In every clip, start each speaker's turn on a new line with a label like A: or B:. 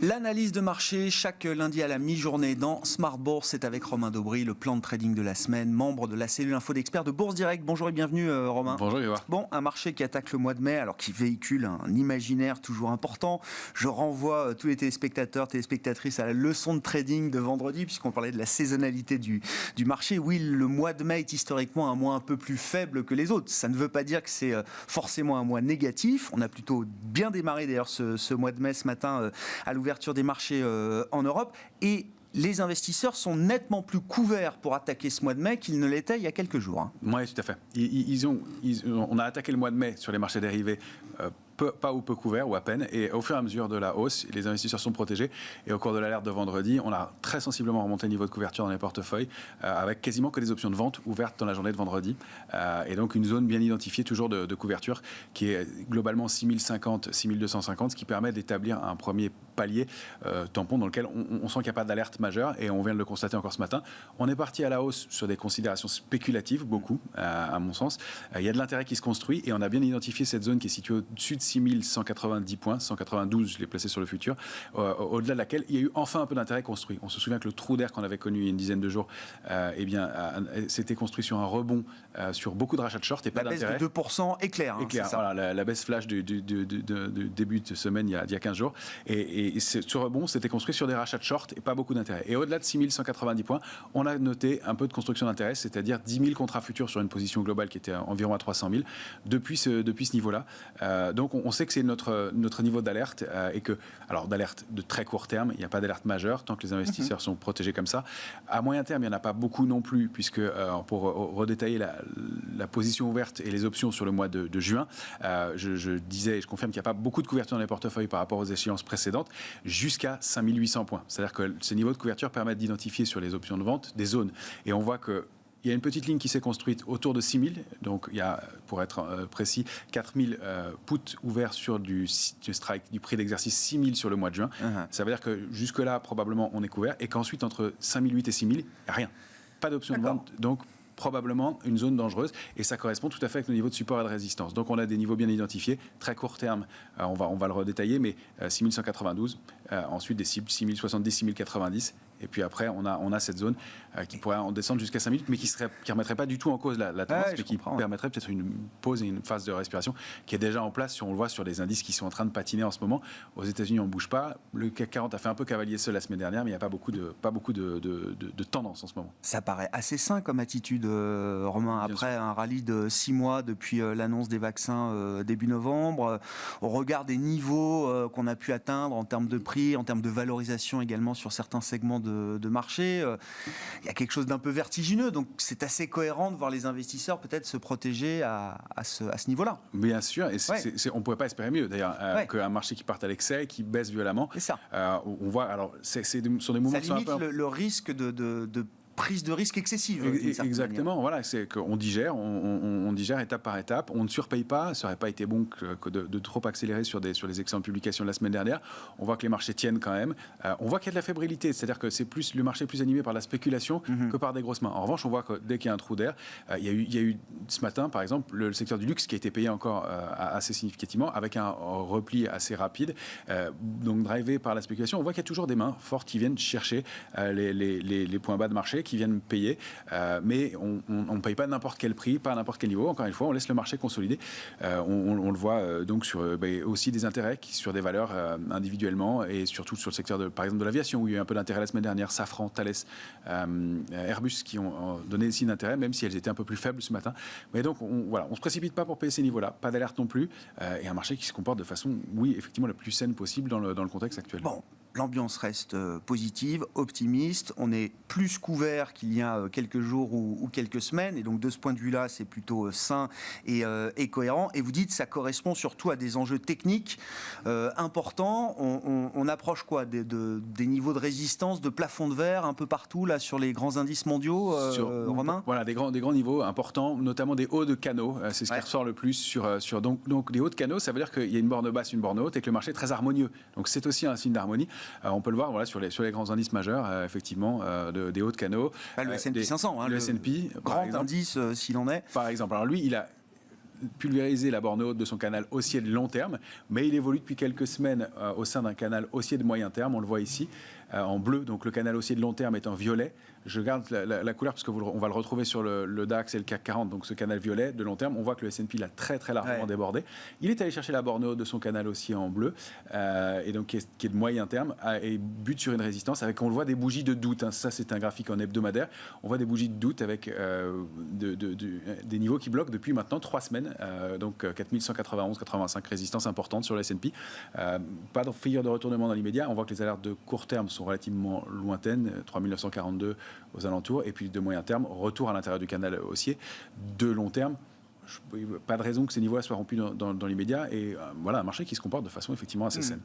A: L'analyse de marché chaque lundi à la mi-journée dans Smart Bourse, c'est avec Romain Daubry, le plan de trading de la semaine, membre de la cellule info d'experts de Bourse Direct. Bonjour et bienvenue Romain.
B: Bonjour Grégoire.
A: Bon, un marché qui attaque le mois de mai, alors qui véhicule un imaginaire toujours important. Je renvoie tous les téléspectateurs, téléspectatrices à la leçon de trading de vendredi, puisqu'on parlait de la saisonnalité du marché. Oui, le mois de mai est historiquement un mois un peu plus faible que les autres. Ça ne veut pas dire que c'est forcément un mois négatif. On a plutôt bien démarré d'ailleurs ce mois de mai ce matin à l'ouverture des marchés en Europe, et les investisseurs sont nettement plus couverts pour attaquer ce mois de mai qu'ils ne l'étaient il y a quelques jours.
B: Oui, tout à fait. On a attaqué le mois de mai sur les marchés dérivés pas ou peu couverts, ou à peine, et au fur et à mesure de la hausse, les investisseurs sont protégés, et au cours de l'alerte de vendredi, on a très sensiblement remonté le niveau de couverture dans les portefeuilles, avec quasiment que des options de vente ouvertes dans la journée de vendredi, et donc une zone bien identifiée toujours de couverture, qui est globalement 6050, 6250, ce qui permet d'établir un premier palier tampon dans lequel on sent qu'il n'y a pas d'alerte majeure, et on vient de le constater encore ce matin. On est parti à la hausse sur des considérations spéculatives, beaucoup, à mon sens. Il y a de l'intérêt qui se construit, et on a bien identifié cette zone qui est située au-dessus de 6190 points, 192, je l'ai placé sur le futur, au-delà de laquelle il y a eu enfin un peu d'intérêt construit. On se souvient que le trou d'air qu'on avait connu il y a une dizaine de jours, s'était construit sur un rebond, sur beaucoup de rachats de short et pas d'intérêt.
A: La baisse de 2% éclair.
B: Éclair, voilà, la baisse flash du début de semaine il y a 15 jours. Et ce rebond s'était construit sur des rachats de short et pas beaucoup d'intérêt. Et au-delà de 6190 points, on a noté un peu de construction d'intérêt, c'est-à-dire 10 000 contrats futurs sur une position globale qui était environ à 300 000 depuis ce niveau-là. Donc on sait que c'est notre niveau d'alerte, et que, alors d'alerte de très court terme, il n'y a pas d'alerte majeure tant que les investisseurs sont protégés comme ça. À moyen terme, il n'y en a pas beaucoup non plus, puisque pour redétailler la position ouverte et les options sur le mois de juin, je disais, et je confirme qu'il n'y a pas beaucoup de couverture dans les portefeuilles par rapport aux échéances précédentes, jusqu'à 5800 points. C'est-à-dire que ces niveaux de couverture permettent d'identifier sur les options de vente des zones. Et on voit que il y a une petite ligne qui s'est construite autour de 6000, donc il y a, pour être précis, 4000 puts ouverts sur du strike, du prix d'exercice 6000 sur le mois de juin. Ça veut dire que jusque-là, probablement, on est couvert, et qu'ensuite, entre 5008 et 6000, rien. Pas d'option de vente, donc probablement une zone dangereuse, et ça correspond tout à fait avec nos niveaux de support et de résistance. Donc on a des niveaux bien identifiés, très court terme, on va le redétailler, mais 6192, ensuite des cibles 6070, 6090, et puis après on a cette zone qui pourrait en descendre jusqu'à 5000, mais qui remettrait pas du tout en cause la tendance, mais qui permettrait peut-être une pause et une phase de respiration qui est déjà en place, si on le voit sur les indices qui sont en train de patiner en ce moment. Aux États-Unis, on ne bouge pas. Le CAC 40 a fait un peu cavalier seul la semaine dernière, mais il n'y a pas beaucoup de tendance en ce moment.
A: Ça paraît assez sain comme attitude, Romain, après un rallye de 6 mois depuis l'annonce des vaccins début novembre, au regard des niveaux qu'on a pu atteindre en termes de prix, en termes de valorisation également sur certains segments de marché, il y a quelque chose d'un peu vertigineux, donc c'est assez cohérent de voir les investisseurs peut-être se protéger à ce niveau-là.
B: Bien sûr, et on ne pouvait pas espérer mieux d'ailleurs, qu'un marché qui parte à l'excès, qui baisse violemment.
A: C'est ça.
B: On voit, alors, sur des mouvements qui sont un peu...
A: le risque de prise de risque excessive.
B: Exactement, voilà, c'est qu'on digère, on digère étape par étape, on ne surpaye pas, ça n'aurait pas été bon que de trop accélérer sur les excellentes publications de la semaine dernière. On voit que les marchés tiennent quand même, on voit qu'il y a de la fébrilité, c'est-à-dire que le marché est plus animé par la spéculation que par des grosses mains. En revanche, on voit que dès qu'il y a un trou d'air, il y a eu ce matin, par exemple, le secteur du luxe qui a été payé encore assez significativement, avec un repli assez rapide, donc drivé par la spéculation. On voit qu'il y a toujours des mains fortes qui viennent chercher les points bas de marché, qui viennent payer, mais on ne paye pas n'importe quel prix, pas à n'importe quel niveau. Encore une fois, on laisse le marché consolider. On le voit donc sur aussi des intérêts sur des valeurs individuellement, et surtout sur le secteur par exemple de l'aviation, où il y a eu un peu d'intérêt la semaine dernière. Safran, Thales, Airbus qui ont donné des signes d'intérêt, même si elles étaient un peu plus faibles ce matin. Mais donc on se précipite pas pour payer ces niveaux-là, pas d'alerte non plus, et un marché qui se comporte de façon, oui, effectivement, la plus saine possible dans le contexte actuel.
A: Bon. L'ambiance reste positive, optimiste. On est plus couvert qu'il y a quelques jours ou quelques semaines. Et donc, de ce point de vue-là, c'est plutôt sain et cohérent. Et vous dites que ça correspond surtout à des enjeux techniques importants. On approche quoi des niveaux de résistance, de plafond de verre un peu partout là, sur les grands indices mondiaux, Romain ?
B: Voilà, des grands niveaux importants, notamment des hauts de canaux. C'est ce qui ressort le plus sur donc des hauts de canaux. Ça veut dire qu'il y a une borne basse, une borne haute, et que le marché est très harmonieux. Donc, c'est aussi un signe d'harmonie. On peut le voir, voilà, sur les grands indices majeurs, effectivement, des hauts de canaux.
A: Le S&P 500,
B: le S&P,
A: grand indice s'il en est.
B: Par exemple. Alors lui, il a pulvérisé la borne haute de son canal haussier de long terme, mais il évolue depuis quelques semaines au sein d'un canal haussier de moyen terme. On le voit ici en bleu, donc le canal haussier de long terme est en violet. Je garde la couleur parce qu'on va le retrouver sur le DAX et le CAC 40, donc ce canal violet de long terme. On voit que le S&P l'a très très largement débordé. Il est allé chercher la borne haute de son canal haussier en bleu, et donc qui est de moyen terme, et bute sur une résistance avec, on le voit, des bougies de doute. Ça, c'est un graphique en hebdomadaire. On voit des bougies de doute avec des niveaux qui bloquent depuis maintenant 3 semaines. Donc 4191, 85 résistances importantes sur le S&P. Pas de figure de retournement dans l'immédiat. On voit que les alertes de court terme sont relativement lointaines, 3942 aux alentours, et puis de moyen terme, retour à l'intérieur du canal haussier. De long terme, pas de raison que ces niveaux-là soient rompus dans l'immédiat, et voilà un marché qui se comporte de façon effectivement assez saine.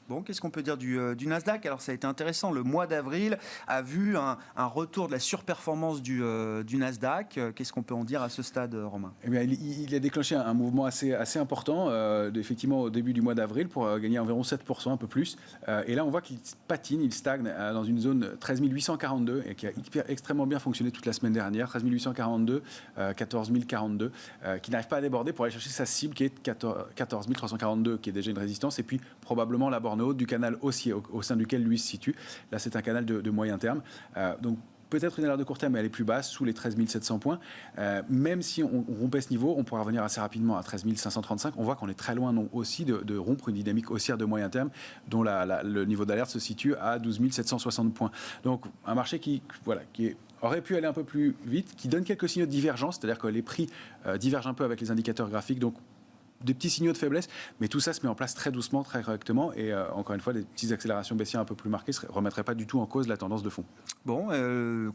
A: Bon, qu'est-ce qu'on peut dire du Nasdaq? Alors, ça a été intéressant. Le mois d'avril a vu un retour de la surperformance du Nasdaq. Qu'est-ce qu'on peut en dire à ce stade, Romain?
B: Eh bien, il a déclenché un mouvement assez important, effectivement, au début du mois d'avril, pour gagner environ 7%, un peu plus. Et là, on voit qu'il patine, il stagne dans une zone 13 842, et qui a extrêmement bien fonctionné toute la semaine dernière. 13 842, 14 042, qui n'arrive pas à déborder pour aller chercher sa cible, qui est 14 342, qui est déjà une résistance, et puis probablement la borne haute du canal haussier au sein duquel lui se situe. Là, c'est un canal de moyen terme. Donc, peut-être une alerte de court terme, mais elle est plus basse, sous les 13 700 points. Même si on rompait ce niveau, on pourra revenir assez rapidement à 13 535. On voit qu'on est très loin aussi de rompre une dynamique haussière de moyen terme, dont le niveau d'alerte se situe à 12 760 points. Donc, un marché qui aurait pu aller un peu plus vite, qui donne quelques signaux de divergence, c'est-à-dire que les prix divergent un peu avec les indicateurs graphiques. Donc, des petits signaux de faiblesse, mais tout ça se met en place très doucement, très correctement, et encore une fois, des petites accélérations baissières un peu plus marquées ne remettraient pas du tout en cause la tendance de fond.
A: Bon,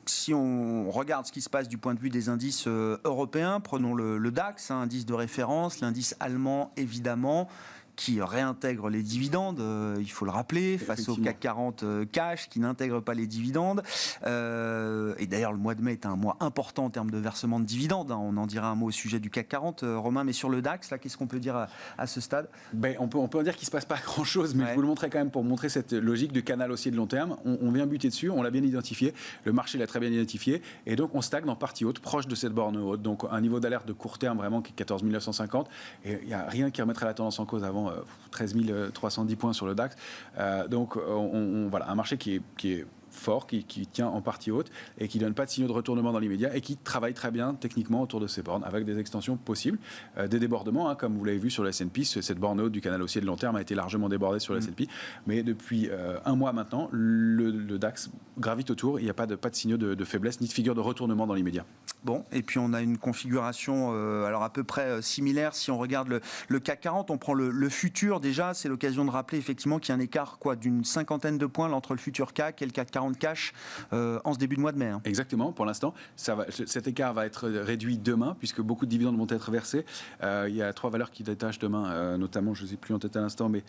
A: si on regarde ce qui se passe du point de vue des indices européens, prenons le DAX, indice de référence, l'indice allemand évidemment, qui réintègre les dividendes, il faut le rappeler, face au CAC 40 cash, qui n'intègre pas les dividendes. Et d'ailleurs, le mois de mai est un mois important en termes de versement de dividendes. On en dira un mot au sujet du CAC 40, Romain, mais sur le DAX, là, qu'est-ce qu'on peut dire à ce stade?
B: On peut en dire qu'il ne se passe pas grand-chose, mais je vous le montrerai quand même pour montrer cette logique de canal haussier de long terme. On vient buter dessus, on l'a bien identifié, le marché l'a très bien identifié, et donc on stagne en partie haute, proche de cette borne haute. Donc un niveau d'alerte de court terme vraiment qui est 14 950, et il n'y a rien qui remettrait la tendance en cause avant 13 310 points sur le DAX. Donc voilà, un marché qui est fort, qui tient en partie haute et qui ne donne pas de signaux de retournement dans l'immédiat et qui travaille très bien techniquement autour de ces bornes avec des extensions possibles, des débordements, comme vous l'avez vu sur le S&P. Cette borne haute du canal haussier de long terme a été largement débordée sur le S&P, mais depuis un mois maintenant, le DAX gravite autour. Il n'y a pas de signaux de faiblesse ni de figure de retournement dans l'immédiat.
A: Bon, et puis on a une configuration alors à peu près similaire. Si on regarde le CAC 40, on prend le futur déjà, c'est l'occasion de rappeler effectivement qu'il y a un écart d'une cinquantaine de points entre le futur CAC et le CAC 40 cash en ce début de mois de mai.
B: Exactement, pour l'instant, cet écart va être réduit demain, puisque beaucoup de dividendes vont être versés. Il y a 3 valeurs qui détachent demain, notamment, je ne sais plus en tête à l'instant, mais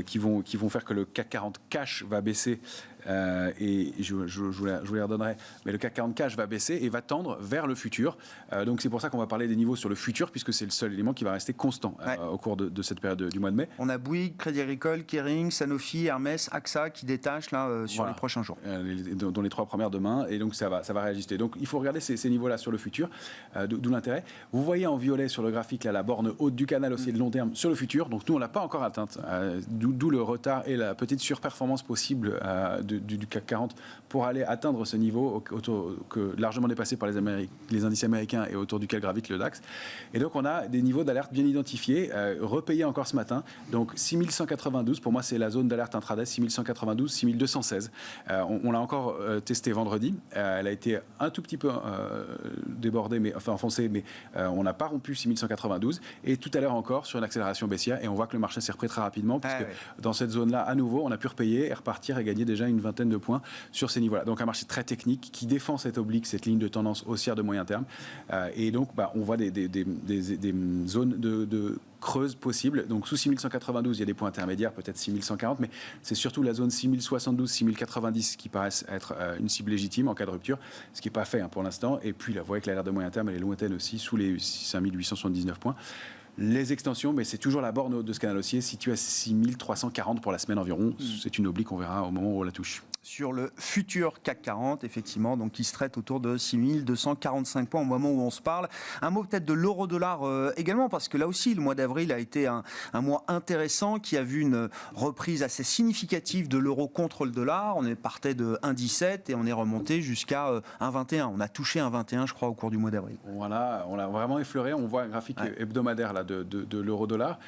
B: qui vont faire que le CAC 40 cash va baisser. Et je vous les redonnerai, mais le CAC 40 cash va baisser et va tendre vers le futur. Donc c'est pour ça qu'on va parler des niveaux sur le futur, puisque c'est le seul élément qui va rester constant au cours de cette période du mois de mai.
A: On a Bouygues, Crédit Agricole, Kering, Sanofi, Hermès, AXA qui détachent là sur les prochains jours.
B: Dont les 3 premières demain, et donc ça va réajuster. Donc il faut regarder ces niveaux-là sur le futur, d'où l'intérêt. Vous voyez en violet sur le graphique là, la borne haute du canal haussier de long terme sur le futur. Donc nous on l'a pas encore atteinte, d'où le retard et la petite surperformance possible du CAC 40 pour aller atteindre ce niveau largement dépassé par les indices américains et autour duquel gravite le DAX. Et donc on a des niveaux d'alerte bien identifiés, repayés encore ce matin. Donc 6192, pour moi c'est la zone d'alerte intraday, 6192, 6216. On l'a encore testé vendredi. Elle a été un tout petit peu débordée, enfoncée, mais on n'a pas rompu 6192. Et tout à l'heure encore sur une accélération baissière, et on voit que le marché s'est repris très rapidement, puisque dans cette zone-là, à nouveau, on a pu repayer et repartir et gagner déjà une vingtaine de points sur ces niveaux-là. Donc un marché très technique qui défend cette oblique, cette ligne de tendance haussière de moyen terme. Et donc on voit des zones de creuse possible. Donc sous 6192, il y a des points intermédiaires, peut-être 6140, mais c'est surtout la zone 6072, 6090 qui paraissent être une cible légitime en cas de rupture, ce qui n'est pas fait pour l'instant. Et puis, vous voyez que l'alerte de moyen terme, elle est lointaine aussi, sous les 5879 points. Les extensions, mais c'est toujours la borne haute de ce canal haussier, située à 6340 pour la semaine environ. C'est une oblique, on verra au moment où on la touche.
A: sur le futur CAC 40, effectivement, donc qui se traite autour de 6245 points au moment où on se parle. Un mot peut-être de l'euro-dollar également, parce que là aussi, le mois d'avril a été un mois intéressant qui a vu une reprise assez significative de l'euro contre le dollar. On est partait de 1,17 et on est remonté jusqu'à 1,21. On a touché 1,21, je crois, au cours du mois d'avril.
B: Voilà, on l'a vraiment effleuré. On voit un graphique hebdomadaire là, de l'euro-dollar.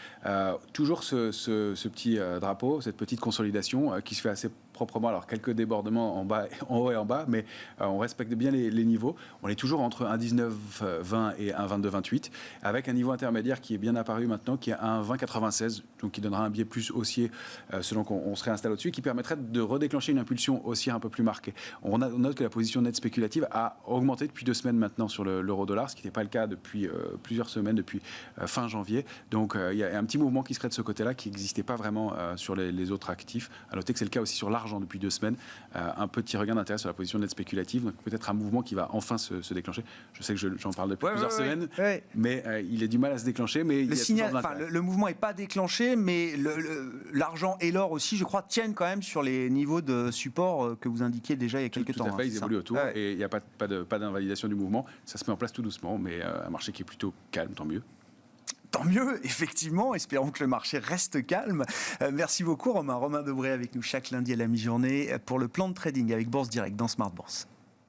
B: Toujours ce petit drapeau, cette petite consolidation qui se fait assez proprement. Alors, quelques débordements en haut et en bas, mais on respecte bien les niveaux. On est toujours entre 1,1920 et 1,2228, avec un niveau intermédiaire qui est bien apparu maintenant, qui est 1,2096, donc qui donnera un biais plus haussier selon qu'on se réinstalle au-dessus, et qui permettrait de redéclencher une impulsion haussière un peu plus marquée. On note que la position nette spéculative a augmenté depuis 2 semaines maintenant sur l'euro-dollar, ce qui n'était pas le cas depuis plusieurs semaines, depuis fin janvier. Donc, il y a un petit mouvement qui se crée de ce côté-là, qui n'existait pas vraiment sur les autres actifs. À noter que c'est le cas aussi sur l'argent depuis 2 semaines. Un petit regain d'intérêt sur la position nette spéculative, donc peut-être un mouvement qui va enfin se déclencher. Je sais que j'en parle depuis plusieurs semaines, mais il a du mal à se déclencher. Mais
A: le mouvement n'est pas déclenché, mais l'argent et l'or aussi, je crois, tiennent quand même sur les niveaux de support que vous indiquiez déjà il y a quelques temps.
B: Tout à fait, ils évoluent autour et il n'y a pas d'invalidation du mouvement. Ça se met en place tout doucement, mais un marché qui est plutôt calme, tant mieux.
A: Tant mieux, effectivement. Espérons que le marché reste calme. Merci beaucoup, Romain. Romain Debré avec nous chaque lundi à la mi-journée pour le plan de trading avec Bourse Direct dans Smart Bourse.